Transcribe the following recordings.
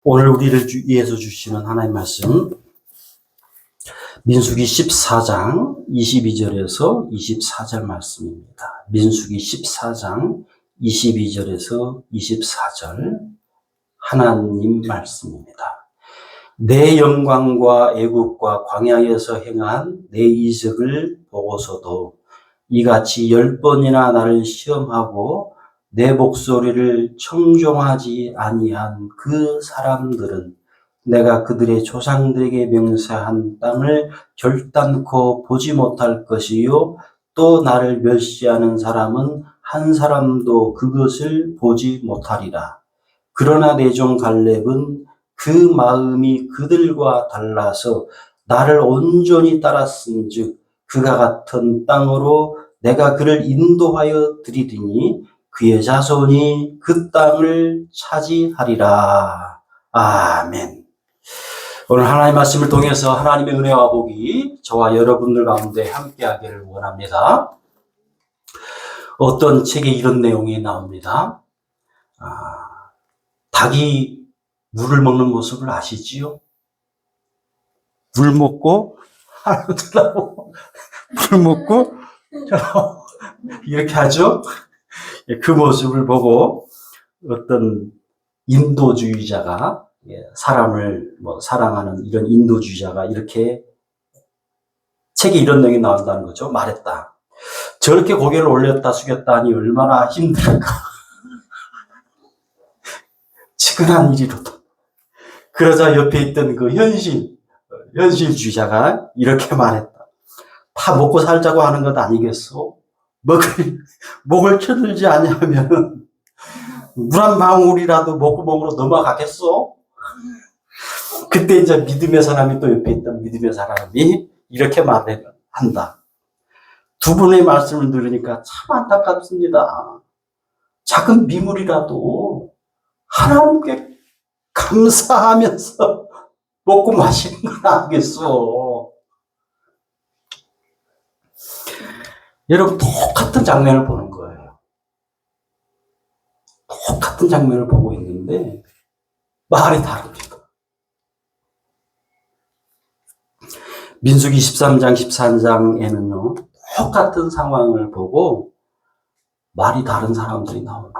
오늘 우리를 위해서 주시는 하나님의 말씀, 민수기 14장 22절에서 24절 말씀입니다. 민수기 14장 22절에서 24절 하나님 말씀입니다. 내 영광과 애국과 광야에서 행한 내 이적을 보고서도 이같이 10번이나 나를 시험하고 내 목소리를 청종하지 아니한 그 사람들은 내가 그들의 조상들에게 맹세한 땅을 결단코 보지 못할 것이요 또 나를 멸시하는 사람은 한 사람도 그것을 보지 못하리라. 그러나 내 종 갈렙은 그 마음이 그들과 달라서 나를 온전히 따랐은즉 그가 같은 땅으로 내가 그를 인도하여 드리리니 그의 자손이 그 땅을 차지하리라. 아멘. 오늘 하나님의 말씀을 통해서 하나님의 은혜와 복이 저와 여러분들 가운데 함께하기를 원합니다. 어떤 책에 이런 내용이 나옵니다. 닭이 물을 먹는 모습을 아시지요? 물 먹고 하나 쳐다보고 물 먹고 이렇게 하죠. 그 모습을 보고 어떤 인도주의자가, 사람을 사랑하는 이런 인도주의자가 이렇게 책에 이런 내용이 나온다는 거죠. 말했다. 저렇게 고개를 올렸다 숙였다 하니 얼마나 힘들까. 측은한 일이로다. 그러자 옆에 있던 그 현실주의자가 이렇게 말했다. 다 먹고 살자고 하는 것 아니겠소? 목을 쳐들지 아니하면 물 한 방울이라도 먹구멍으로 넘어가겠소? 그때 이제 믿음의 사람이 또 옆에 있던 믿음의 사람이 이렇게 말한다. 두 분의 말씀을 들으니까 참 안타깝습니다. 작은 미물이라도 하나님께 감사하면서 먹고 마시는 건 아니겠소? 여러분, 똑같은 장면을 보는 거예요. 똑같은 장면을 보고 있는데 말이 다릅니다. 민수기 13장, 14장에는요, 똑같은 상황을 보고 말이 다른 사람들이 나옵니다.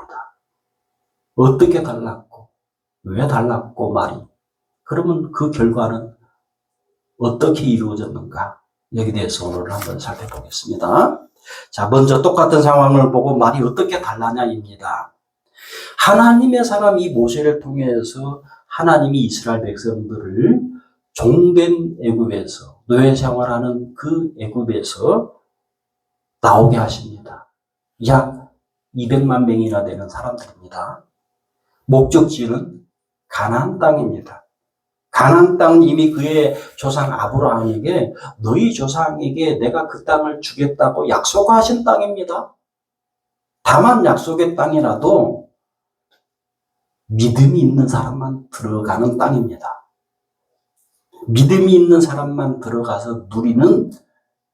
어떻게 달랐고, 왜 달랐고, 말이. 그러면 그 결과는 어떻게 이루어졌는가? 여기에 대해서 오늘 한번 살펴보겠습니다. 자, 먼저 똑같은 상황을 보고 말이 어떻게 달라냐입니다. 하나님의 사람 이 모세를 통해서 하나님이 이스라엘 백성들을 종된 애굽에서, 노예 생활하는 그 애굽에서 나오게 하십니다. 약 200만 명이나 되는 사람들입니다. 목적지는 가나안 땅입니다. 가나안 땅은 이미 그의 조상 아브라함에게 너희 조상에게 내가 그 땅을 주겠다고 약속하신 땅입니다. 다만 약속의 땅이라도 믿음이 있는 사람만 들어가는 땅입니다. 믿음이 있는 사람만 들어가서 누리는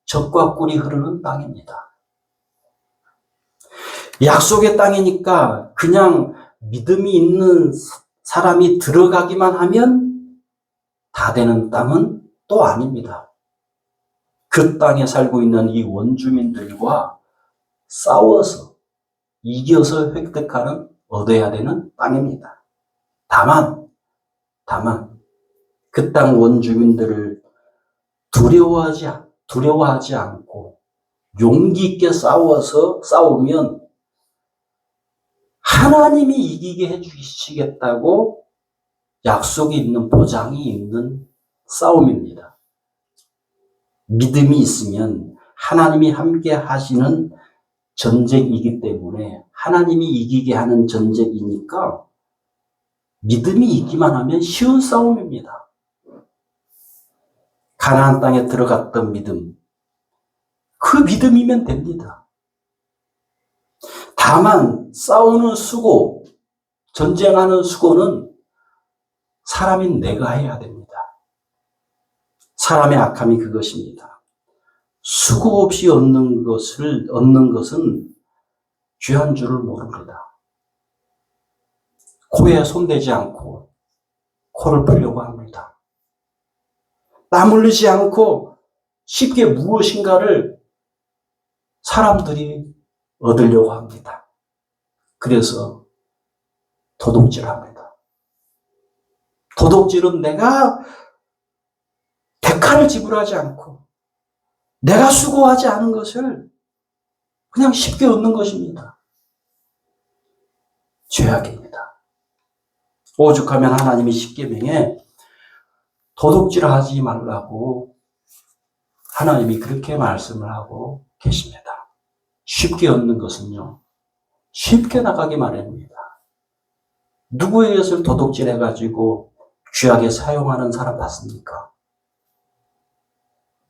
젖과 꿀이 흐르는 땅입니다. 약속의 땅이니까 그냥 믿음이 있는 사람이 들어가기만 하면 다 되는 땅은 또 아닙니다. 그 땅에 살고 있는 이 원주민들과 싸워서 이겨서 획득하는, 얻어야 되는 땅입니다. 다만 그 땅 원주민들을 두려워하지 않고 용기 있게 싸우면 하나님이 이기게 해주시겠다고 약속이 있는, 보장이 있는 싸움입니다. 믿음이 있으면 하나님이 함께 하시는 전쟁이기 때문에, 하나님이 이기게 하는 전쟁이니까 믿음이 있기만 하면 쉬운 싸움입니다. 가나안 땅에 들어갔던 믿음, 그 믿음이면 됩니다. 다만 싸우는 수고, 전쟁하는 수고는 사람인 내가 해야 됩니다. 사람의 악함이 그것입니다. 수고 없이 얻는 것은 귀한 줄을 모릅니다. 코에 손대지 않고 코를 풀려고 합니다. 땀 흘리지 않고 쉽게 무엇인가를 사람들이 얻으려고 합니다. 그래서 도둑질합니다. 도둑질은 내가 대가를 지불하지 않고 내가 수고하지 않은 것을 그냥 쉽게 얻는 것입니다. 죄악입니다. 오죽하면 하나님이 십계명에 도둑질하지 말라고 하나님이 그렇게 말씀을 하고 계십니다. 쉽게 얻는 것은요, 쉽게 나가기 마련입니다. 누구의 것을 도둑질해가지고 죄악에 사용하는 사람 같습니까?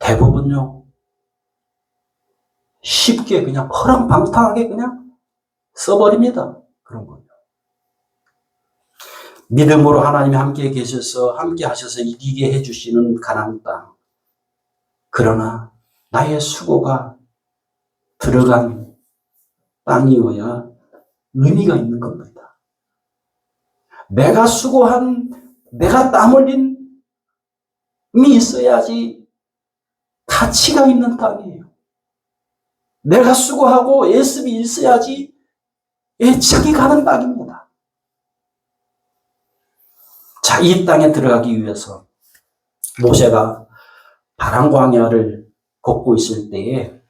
대부분요, 쉽게 그냥 허랑방탕하게 그냥 써버립니다. 그런 거요. 믿음으로 하나님이 함께 계셔서, 함께 하셔서 이기게 해주시는 가나안 땅. 그러나 나의 수고가 들어간 땅이어야 의미가 있는 겁니다. 내가 수고한, 내가 땀 흘린 이 있어야지 가치가 있는 땅이에요. 내가 수고하고 애씀이 있어야지 애착이 가는 땅입니다. 자, 이 땅에 들어가기 위해서 모세가 바람 광야를 걷고 있을 때에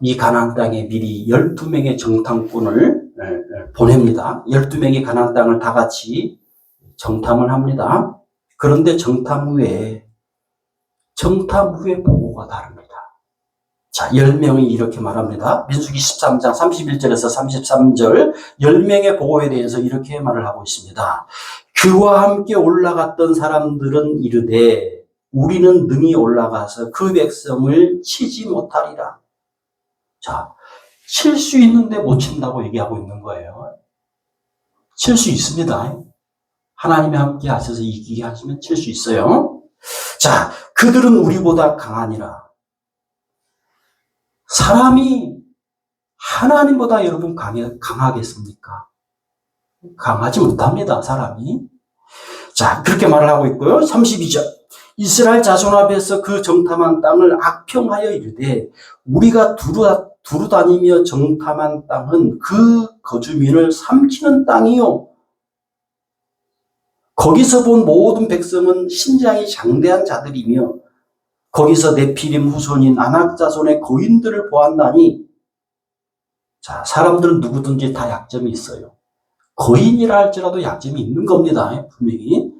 이 가나안 땅에 미리 12명의 정탐꾼을 보냅니다. 12명이 가나안 땅을 다 같이 정탐을 합니다. 그런데 정탐 후에 보고가 다릅니다. 자, 10명이 이렇게 말합니다. 민수기 13장 31절에서 33절 10명의 보고에 대해서 이렇게 말을 하고 있습니다. 그와 함께 올라갔던 사람들은 이르되 우리는 능히 올라가서 그 백성을 치지 못하리라. 자, 칠 수 있는데 못 친다고 얘기하고 있는 거예요. 칠 수 있습니다. 하나님이 함께 하셔서 이기게 하시면 칠 수 있어요. 자, 그들은 우리보다 강하니라. 사람이 하나님보다 여러분 강하겠습니까? 강하지 못합니다, 사람이. 자, 그렇게 말을 하고 있고요. 32절. 이스라엘 자손 앞에서 그 정탐한 땅을 악평하여 이르되 우리가 두루 다니며 정탐한 땅은 그 거주민을 삼키는 땅이요. 거기서 본 모든 백성은 신장이 장대한 자들이며 거기서 네피림 후손인 아낙 자손의 거인들을 보았나니, 자, 사람들은 누구든지 다 약점이 있어요. 거인이라 할지라도 약점이 있는 겁니다. 분명히.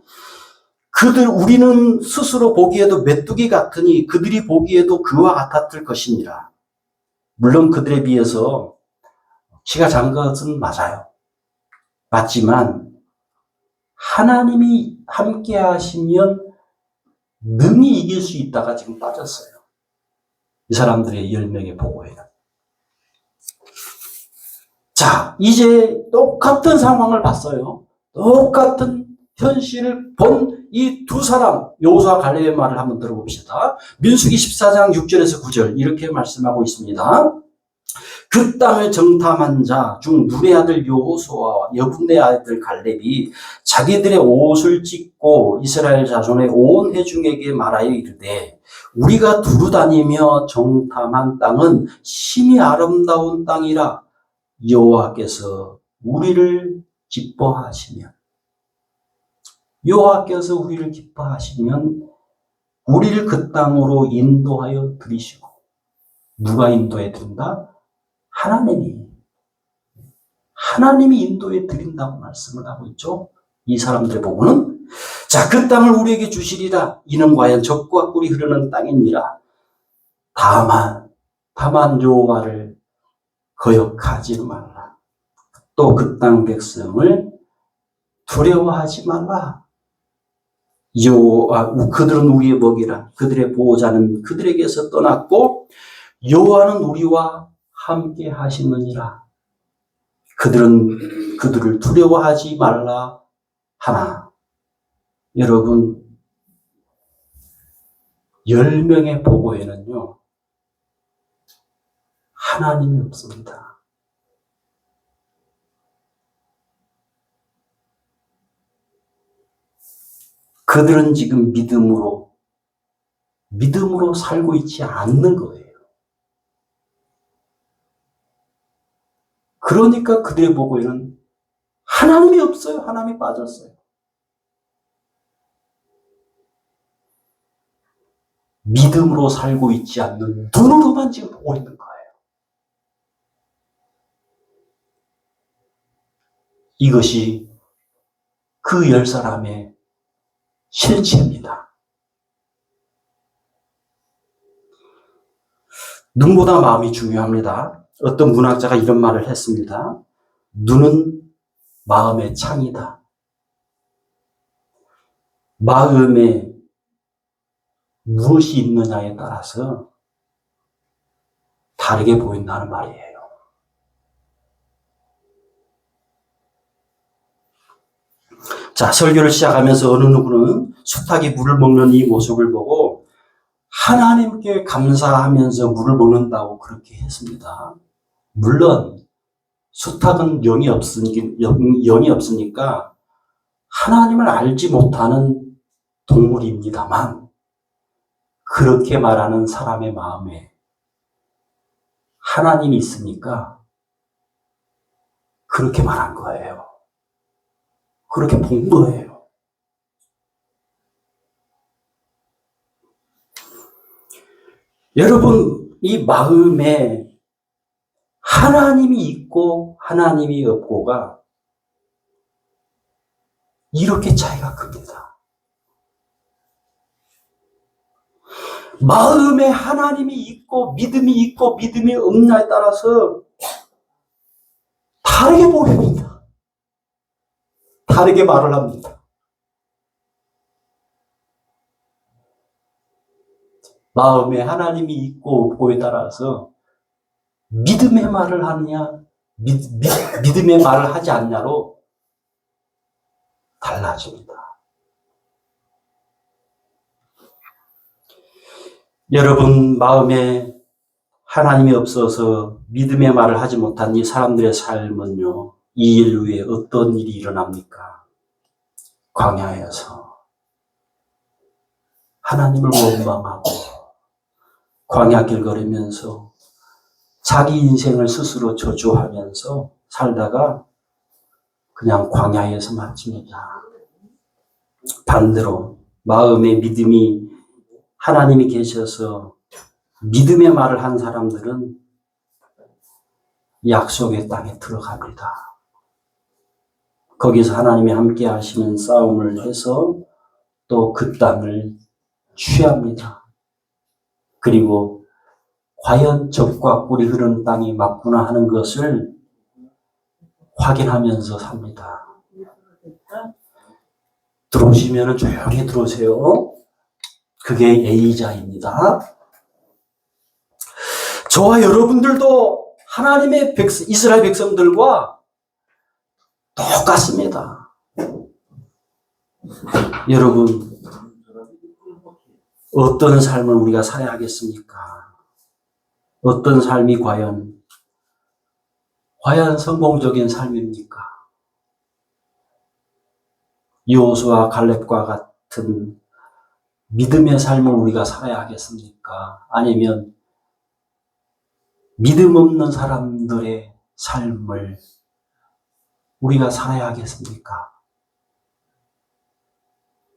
우리는 스스로 보기에도 메뚜기 같으니 그들이 보기에도 그와 같았을 것이니라. 물론 그들에 비해서 키가 작은 것은 맞아요. 맞지만 하나님이 함께 하시면 능히 이길 수 있다가 지금 빠졌어요. 이 사람들의 10명의 보고에는. 자, 이제 똑같은 상황을 봤어요. 똑같은 현실을 본 이 두 사람, 여호수아와 갈렙의 말을 한번 들어봅시다. 민수기 14장 6절에서 9절 이렇게 말씀하고 있습니다. 그 땅을 정탐한 자 중 눈의 아들 여호수아와 여분의 아들 갈렙이 자기들의 옷을 찢고 이스라엘 자손의 온 회중에게 말하여 이르되 우리가 두루 다니며 정탐한 땅은 심히 아름다운 땅이라 여호와께서 우리를 기뻐하시면 우리를 그 땅으로 인도하여 들이시고, 누가 인도해 드린다? 하나님이 인도해 드린다고 말씀을 하고 있죠. 이 사람들 보고는. 자, 그 땅을 우리에게 주시리라. 이는 과연 젖과 꿀이 흐르는 땅이니라. 다만 여호와를 거역하지 말라. 또 그 땅 백성을 두려워하지 말라. 그들은 우리의 먹이라. 그들의 보호자는 그들에게서 떠났고 여호와는 우리와 함께 하시느니라. 그들을 두려워하지 말라 하나. 여러분, 10명의 보고에는요, 하나님이 없습니다. 그들은 지금 믿음으로 살고 있지 않는 거예요. 그러니까 그들의 보고에는 하나님이 없어요. 하나님이 빠졌어요. 믿음으로 살고 있지 않는 눈으로만 지금 보고 있는 거예요. 이것이 그 10사람의 실체입니다. 눈보다 마음이 중요합니다. 어떤 문학자가 이런 말을 했습니다. 눈은 마음의 창이다. 마음에 무엇이 있느냐에 따라서 다르게 보인다는 말이에요. 자, 설교를 시작하면서 어느 누구는 숫닭이 물을 먹는 이 모습을 보고 하나님께 감사하면서 물을 먹는다고 그렇게 했습니다. 물론 숫닭은 영이 없으니까 하나님을 알지 못하는 동물입니다만 그렇게 말하는 사람의 마음에 하나님이 있으니까 그렇게 말한 거예요. 그렇게 본 거예요. 여러분, 이 마음에 하나님이 있고 하나님이 없고가 이렇게 차이가 큽니다. 마음에 하나님이 있고 믿음이 없냐에 따라서 다르게 보입니다. 다르게 말을 합니다. 마음에 하나님이 있고 없고에 따라서 믿음의 말을 하느냐, 믿음의 말을 하지 않냐로 달라집니다. 여러분, 마음에 하나님이 없어서 믿음의 말을 하지 못한 이 사람들의 삶은요, 이 인류에 어떤 일이 일어납니까? 광야에서 하나님을 원망하고 광야 길 걸으면서 자기 인생을 스스로 저주하면서 살다가 그냥 광야에서 마칩니다. 반대로 마음에 믿음이 하나님이 계셔서 믿음의 말을 한 사람들은 약속의 땅에 들어갑니다. 거기서 하나님이 함께 하시는 싸움을 해서 또 그 땅을 취합니다. 그리고 과연 젖과 꿀이 흐르는 땅이 맞구나 하는 것을 확인하면서 삽니다. 들어오시면 조용히 들어오세요. 그게 A자입니다. 저와 여러분들도 하나님의 이스라엘 백성들과 똑같습니다. 여러분, 어떤 삶을 우리가 살아야 하겠습니까? 어떤 삶이 과연 성공적인 삶입니까? 여호수아 갈렙과 같은 믿음의 삶을 우리가 살아야 하겠습니까? 아니면 믿음 없는 사람들의 삶을 우리가 살아야 하겠습니까?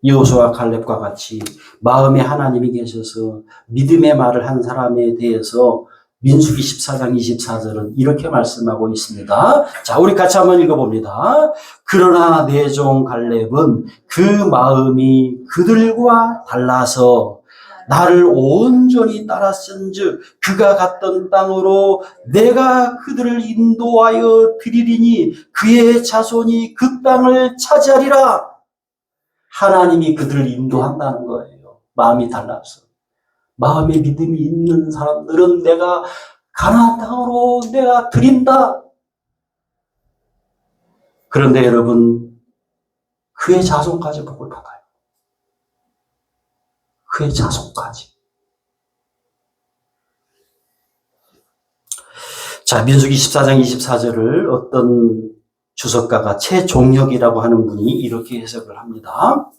여호수아 갈렙과 같이 마음에 하나님이 계셔서 믿음의 말을 한 사람에 대해서 민수기 14장 24절은 이렇게 말씀하고 있습니다. 자, 우리 같이 한번 읽어봅니다. 그러나 내 종 갈렙은 그 마음이 그들과 달라서 나를 온전히 따랐은즉 그가 갔던 땅으로 내가 그들을 인도하여 드리리니 그의 자손이 그 땅을 차지하리라. 하나님이 그들을 인도한다는 거예요. 마음이 달라서. 마음에 믿음이 있는 사람들은 내가 가나안 땅으로 내가 드린다. 그런데 여러분, 그의 자손까지 복을 받아요. 그의 자손까지. 자, 민수기 14장 24절을 어떤 주석가가 최종혁이라고 하는 분이 이렇게 해석을 합니다.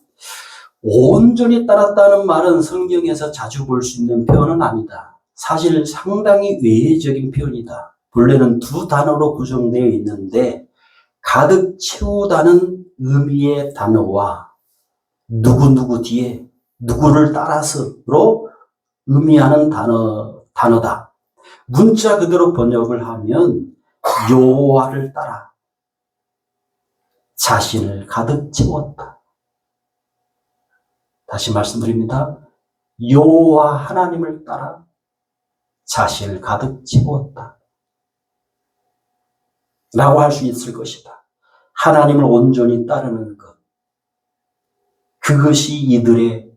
온전히 따랐다는 말은 성경에서 자주 볼 수 있는 표현은 아니다. 사실 상당히 외적인 표현이다. 본래는 두 단어로 구성되어 있는데 가득 채우다는 의미의 단어와 누구누구 뒤에 누구를 따라서로 의미하는 단어다. 문자 그대로 번역을 하면 여호와를 따라 자신을 가득 채웠다. 다시 말씀드립니다. 여호와 하나님을 따라 자신을 가득 채웠다. 라고 할 수 있을 것이다. 하나님을 온전히 따르는 것. 그것이 이들의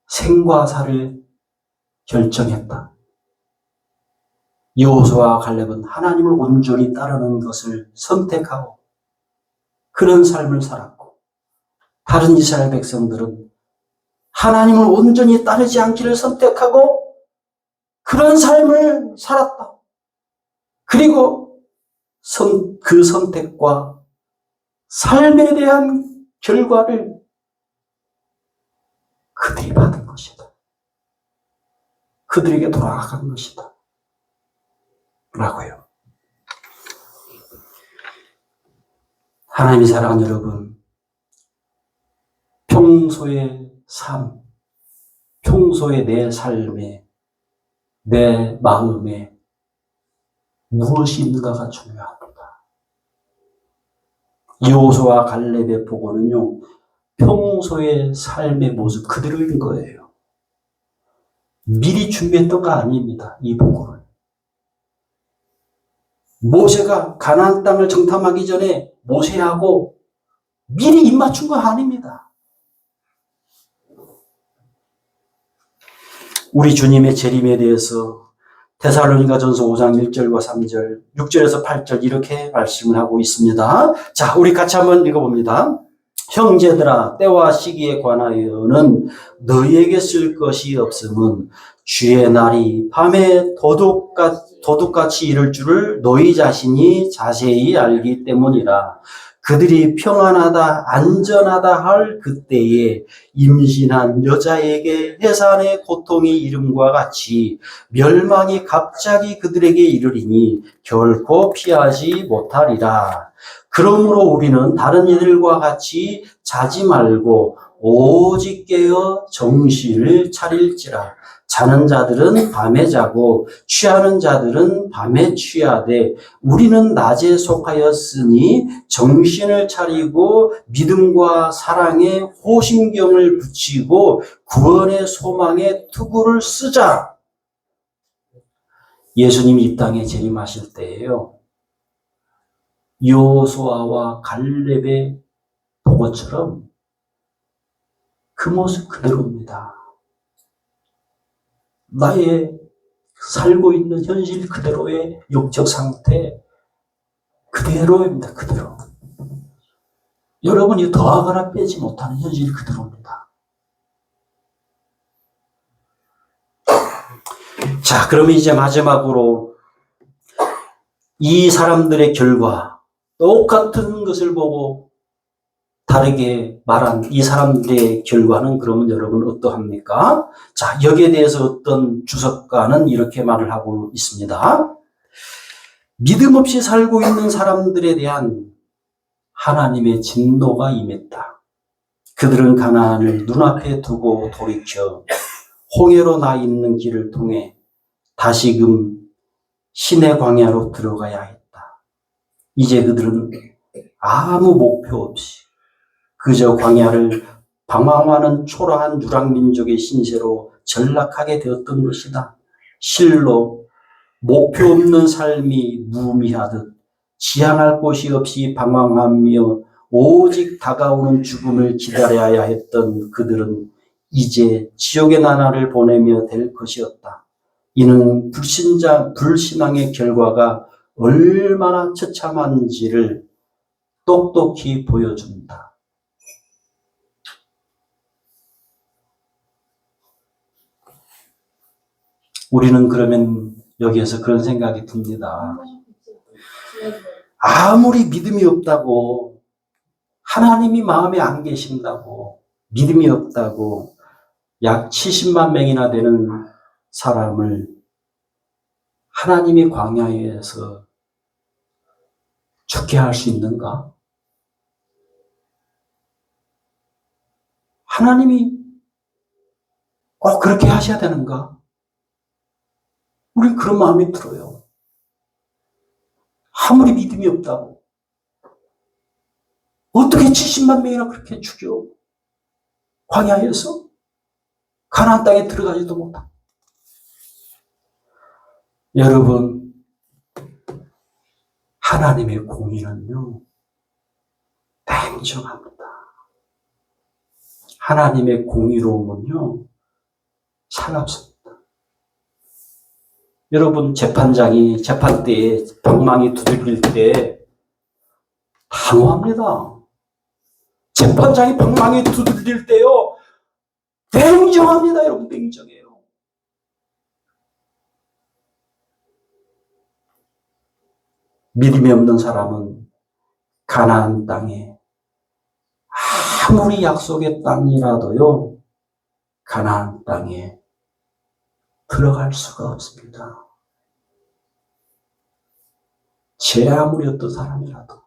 생과 사를 결정했다. 여호수아와 갈렙은 하나님을 온전히 따르는 것을 선택하고 그런 삶을 살았고, 다른 이스라엘 백성들은 하나님을 온전히 따르지 않기를 선택하고 그런 삶을 살았다. 그리고 그 선택과 삶에 대한 결과를 그들이 받은 것이다. 그들에게 돌아간 것이다. 라고요. 하나님이 사랑하는 여러분, 평소의 삶, 평소의 내 삶에, 내 마음에 무엇이 있는가가 중요합니다. 여호수아와 갈렙의 보고는요, 평소의 삶의 모습 그대로인 거예요. 미리 준비했던 거 아닙니다. 이 보고를. 모세가 가나안 땅을 정탐하기 전에 모세하고 미리 입맞춘 거 아닙니다. 우리 주님의 재림에 대해서 데살로니가전서 5장 1절과 3절, 6절에서 8절 이렇게 말씀을 하고 있습니다. 자, 우리 같이 한번 읽어봅니다. 형제들아, 때와 시기에 관하여는 너희에게 쓸 것이 없음은 주의 날이 밤에 도둑같이 이를 줄을 너희 자신이 자세히 알기 때문이라. 그들이 평안하다 안전하다 할 그때에 임신한 여자에게 해산의 고통이 이름과 같이 멸망이 갑자기 그들에게 이르리니 결코 피하지 못하리라. 그러므로 우리는 다른 이들과 같이 자지 말고 오직 깨어 정신을 차릴지라. 자는 자들은 밤에 자고 취하는 자들은 밤에 취하되 우리는 낮에 속하였으니 정신을 차리고 믿음과 사랑에 호심경을 붙이고 구원의 소망에 투구를 쓰자. 예수님이 이 땅에 재림하실 때예요. 여호수아와 갈렙의 보고처럼 그 모습 그대로입니다. 나의 살고 있는 현실 그대로의 영적 상태 그대로입니다. 그대로. 여러분이 더하거나 빼지 못하는 현실 그대로입니다. 자, 그러면 이제 마지막으로 이 사람들의 결과, 똑같은 것을 보고 다르게 말한 이 사람들의 결과는 그러면 여러분 어떠합니까? 자, 여기에 대해서 어떤 주석가는 이렇게 말을 하고 있습니다. 믿음 없이 살고 있는 사람들에 대한 하나님의 진노가 임했다. 그들은 가나안을 눈앞에 두고 돌이켜 홍해로 나 있는 길을 통해 다시금 신의 광야로 들어가야 했다. 이제 그들은 아무 목표 없이 그저 광야를 방황하는 초라한 유랑민족의 신세로 전락하게 되었던 것이다. 실로 목표 없는 삶이 무의미하듯 지향할 곳이 없이 방황하며 오직 다가오는 죽음을 기다려야 했던 그들은 이제 지옥의 나날을 보내며 될 것이었다. 이는 불신앙의 결과가 얼마나 처참한지를 똑똑히 보여준다. 우리는 그러면 여기에서 그런 생각이 듭니다. 아무리 믿음이 없다고, 하나님이 마음에 안 계신다고, 믿음이 없다고 약 70만 명이나 되는 사람을 하나님이 광야에서 죽게 할 수 있는가? 하나님이 꼭 그렇게 하셔야 되는가? 우린 그런 마음이 들어요. 아무리 믿음이 없다고. 어떻게 70만 명이나 그렇게 죽여? 광야에서? 가나안 땅에 들어가지도 못하고. 여러분, 하나님의 공의는요, 냉정합니다. 하나님의 공의로움은요, 차갑습니다. 여러분, 재판장이 재판 때에 방망이 두들길 때 당황합니다. 재판장이 방망이 두들길 때요, 냉정합니다. 여러분, 냉정해요. 믿음이 없는 사람은 가나안 땅에 아무리 약속의 땅이라도요, 가나안 땅에 들어갈 수가 없습니다. 제 아무리 어떤 사람이라도,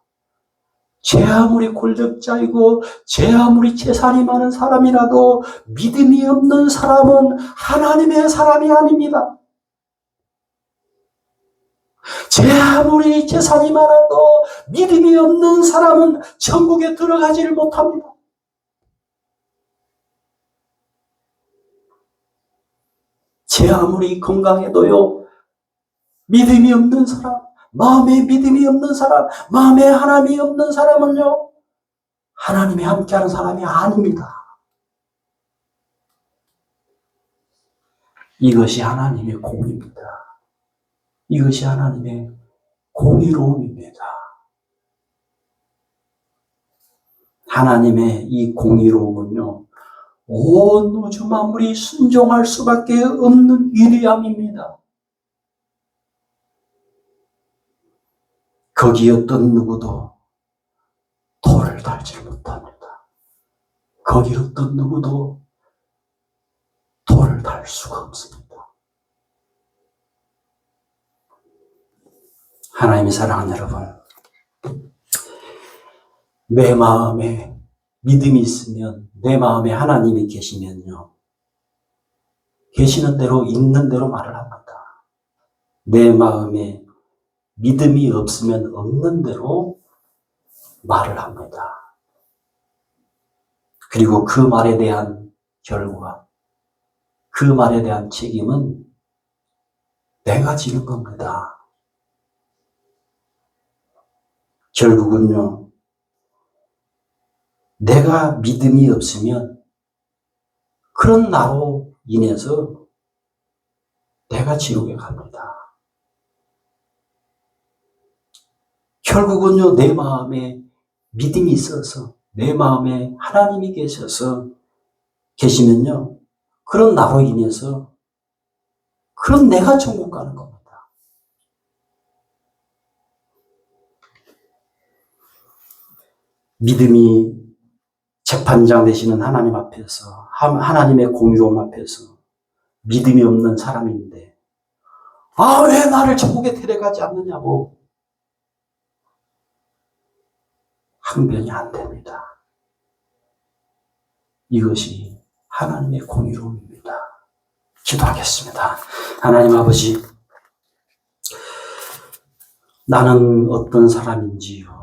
제 아무리 권력자이고, 제 아무리 재산이 많은 사람이라도 믿음이 없는 사람은 하나님의 사람이 아닙니다. 제 아무리 재산이 많아도 믿음이 없는 사람은 천국에 들어가지를 못합니다. 제 아무리 건강해도요, 믿음이 없는 사람, 마음에 믿음이 없는 사람, 마음에 하나님이 없는 사람은요, 하나님이 함께하는 사람이 아닙니다. 이것이 하나님의 공의입니다. 이것이 하나님의 공의로움입니다. 하나님의 이 공의로움은요, 온 우주 만물이 순종할 수밖에 없는 위대함입니다. 거기 어떤 누구도 돌을 달지 못합니다. 거기 어떤 누구도 돌을 달 수가 없습니다. 하나님이 사랑하는 여러분, 내 마음에 믿음이 있으면, 내 마음에 하나님이 계시면요, 계시는 대로 있는 대로 말을 합니다. 내 마음에 믿음이 없으면 없는 대로 말을 합니다. 그리고 그 말에 대한 결과, 그 말에 대한 책임은 내가 지는 겁니다. 결국은요, 내가 믿음이 없으면 그런 나로 인해서 내가 지옥에 갑니다. 결국은요, 내 마음에 믿음이 있어서, 내 마음에 하나님이 계시면요, 그런 나로 인해서 그런 내가 천국 가는 겁니다. 믿음이 재판장 되시는 하나님 앞에서, 하나님의 공의로움 앞에서 믿음이 없는 사람인데, 왜 나를 천국에 데려가지 않느냐고 항변이 안 됩니다. 이것이 하나님의 공의로움입니다. 기도하겠습니다. 하나님 아버지, 나는 어떤 사람인지요,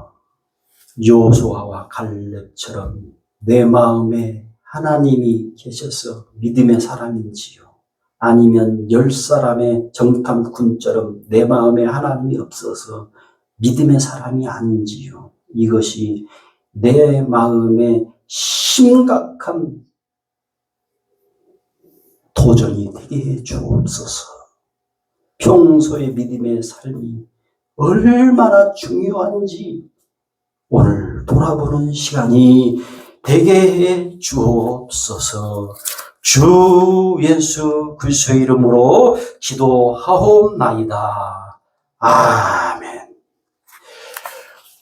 여호수아와 갈렙처럼 내 마음에 하나님이 계셔서 믿음의 사람인지요, 아니면 10사람의 정탐꾼처럼 내 마음에 하나님이 없어서 믿음의 사람이 아닌지요, 이것이 내 마음에 심각한 도전이 되게 해 주옵소서. 평소의 믿음의 삶이 얼마나 중요한지 오늘 돌아보는 시간이 되게 해 주옵소서. 주 예수 그리스도의 이름으로 기도하옵나이다. 아멘.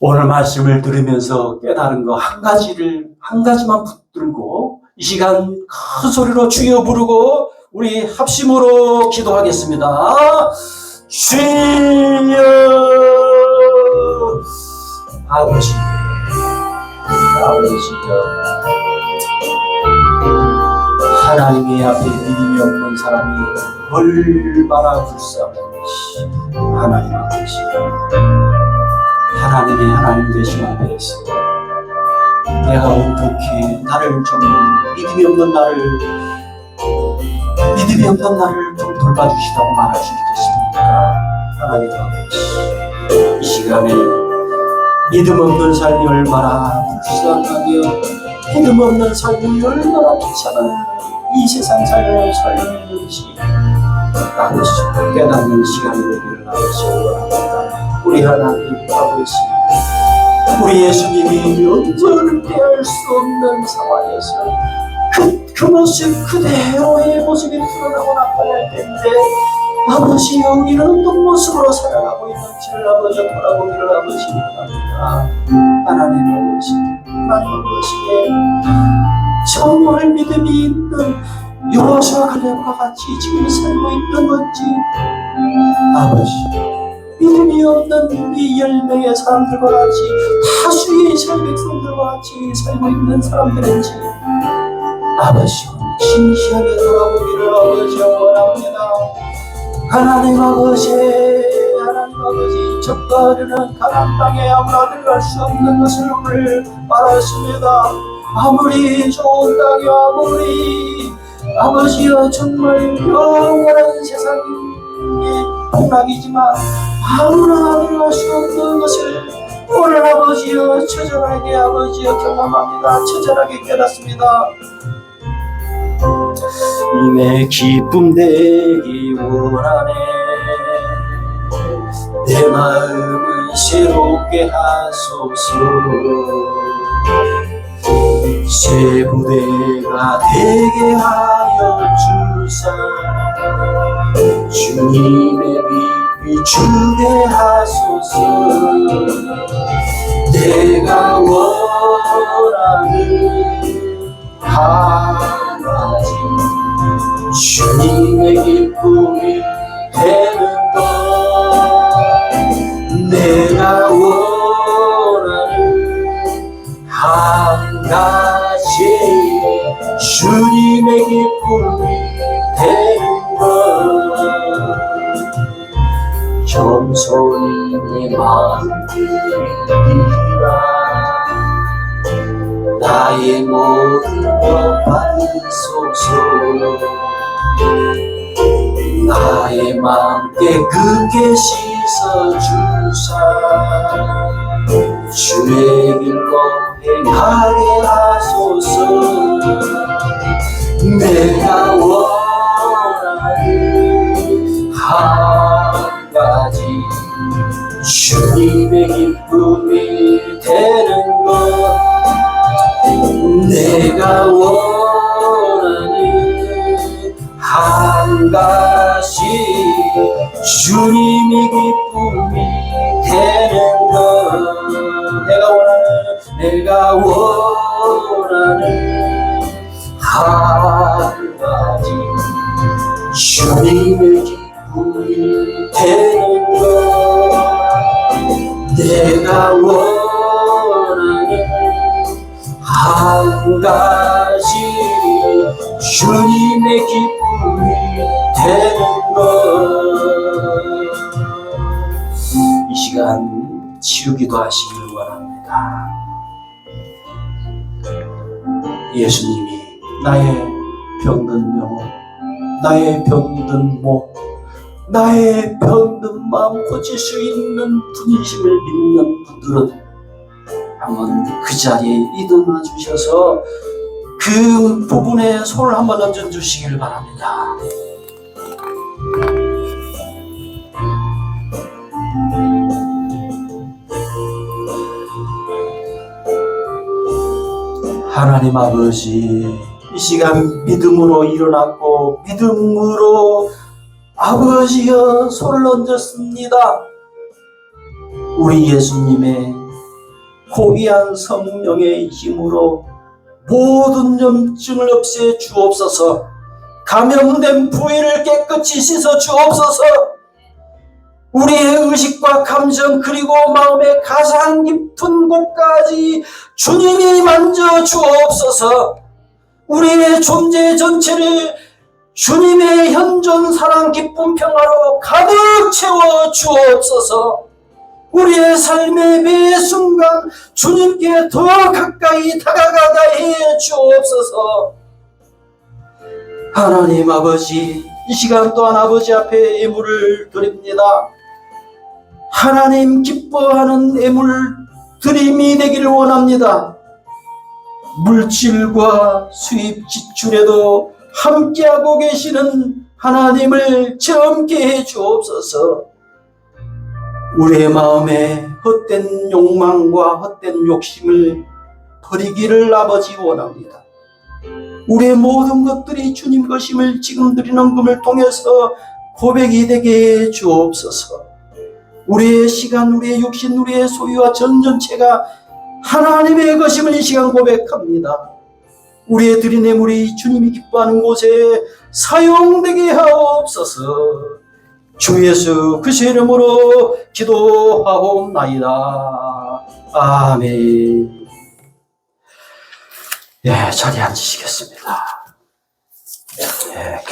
오늘 말씀을 들으면서 깨달은 거 한 가지만 붙들고 이 시간 큰 소리로 주여 부르고 우리 합심으로 기도하겠습니다. 주여. 아버지, 하나님의 앞에 믿음이 없는 사람이 얼마나 불쌍한지. 하나님 아버지, 하나님의 하나님 되심 앞에서 내가 어떻게 나를 좀 믿음이 없는 나를 좀 돌봐주시라고 말할 수 있겠습니까? 하나님 아버지, 이 시간에 믿음 없는 삶이 얼마나 불쌍하며 믿음 없는 삶이 얼마나 귀찮은 이 세상 삶을 살는지 아버지 깨닫는 시간이 되기를 아버지 원합니다. 우리 하나님 아버지, 우리 예수님이 언제를 피할 수 없는 상황에서 그 모습 그대로의 모습이 드러나고 나타날 텐데 아버지, 우리는 어떤 모습으로 살아가고 있는지를 아버지 돌아보기를 아버지 원합니다. 하나님 아버지에 정말 믿음이 있는 여호수아 갈렙과 같이 지금 살고 있는 건지, 아버지 믿음이 없는 이 10명의 사람들과 같이 다수의 이스라엘 백성들과 같이 살고 있는 사람들인지 아버지 진지하게 돌아보기를 아버지 원합니다. 하나님 아버지, 적과르는 가나안 땅에 아무나 들어갈 수 없는 것을 오늘 말했습니다. 아무리 좋은 땅이 아버지여 정말 영원한 세상의 복락이지만 아무나 들어갈 수 없는 것을 오늘 아버지여 처절하게 아버지여 경험합니다. 처절하게 깨닫습니다. 내 기쁨 되기 원하네. 내 마음을 새롭게 하소서. 새 부대가 되게 하여 주사 주님의 빛 비추게 하소서. 내가 원하는 한 가지 주님의 기쁨이 되는 것. 내가 원하는 한 가지 주님의 기쁨이 되는 것. 겸손히 내 마음 드리라. 나의 모든 것 받으소서. 나의 마음 깨끗게 씻어주사 주의 길로 행하게 하소서. 내가 원하는 한 가지 주님의 기쁨이 되는 것. 내가 원하는 한 가지 주님의 기쁨이 되는 것. 내가 원하는 한 가지 주님의 기쁨이 되는 것. 내가 원하는 한 가지 주님의 기쁨이 되는 것. 이 시간 치유기도 하시길 원합니다. 예수님이 나의 병든 영혼, 나의 병든 목, 나의 병든 마음 고칠 수 있는 분이심을 믿는 분들은 한번 그 자리에 일어나 주셔서 그 부분에 손을 한번 얹어 주시길 바랍니다. 하나님 아버지, 이 시간 믿음으로 일어났고 믿음으로 아버지여 손을 얹었습니다. 우리 예수님의 고귀한 성령의 힘으로 모든 염증을 없애 주옵소서. 감염된 부위를 깨끗이 씻어 주옵소서. 우리의 의식과 감정 그리고 마음의 가장 깊은 곳까지 주님이 만져 주옵소서. 우리의 존재 전체를 주님의 현존 사랑 기쁨 평화로 가득 채워 주옵소서. 우리의 삶의 매 순간 주님께 더 가까이 다가가게 해 주옵소서. 하나님 아버지, 이 시간 또한 아버지 앞에 예물을 드립니다. 하나님 기뻐하는 예물 드림이 되기를 원합니다. 물질과 수입 지출에도 함께하고 계시는 하나님을 체험케 해 주옵소서. 우리의 마음에 헛된 욕망과 헛된 욕심을 버리기를 아버지 원합니다. 우리의 모든 것들이 주님 것임을 지금 드리는 금을 통해서 고백이 되게 해 주옵소서. 우리의 시간, 우리의 육신, 우리의 소유와 전체가 하나님의 것임을 이 시간 고백합니다. 우리의 드린 예물이 주님이 기뻐하는 곳에 사용되게 하옵소서. 주 예수 그리스도의 이름으로 기도하옵나이다. 아멘. 예, 자리에 앉으시겠습니다. 예,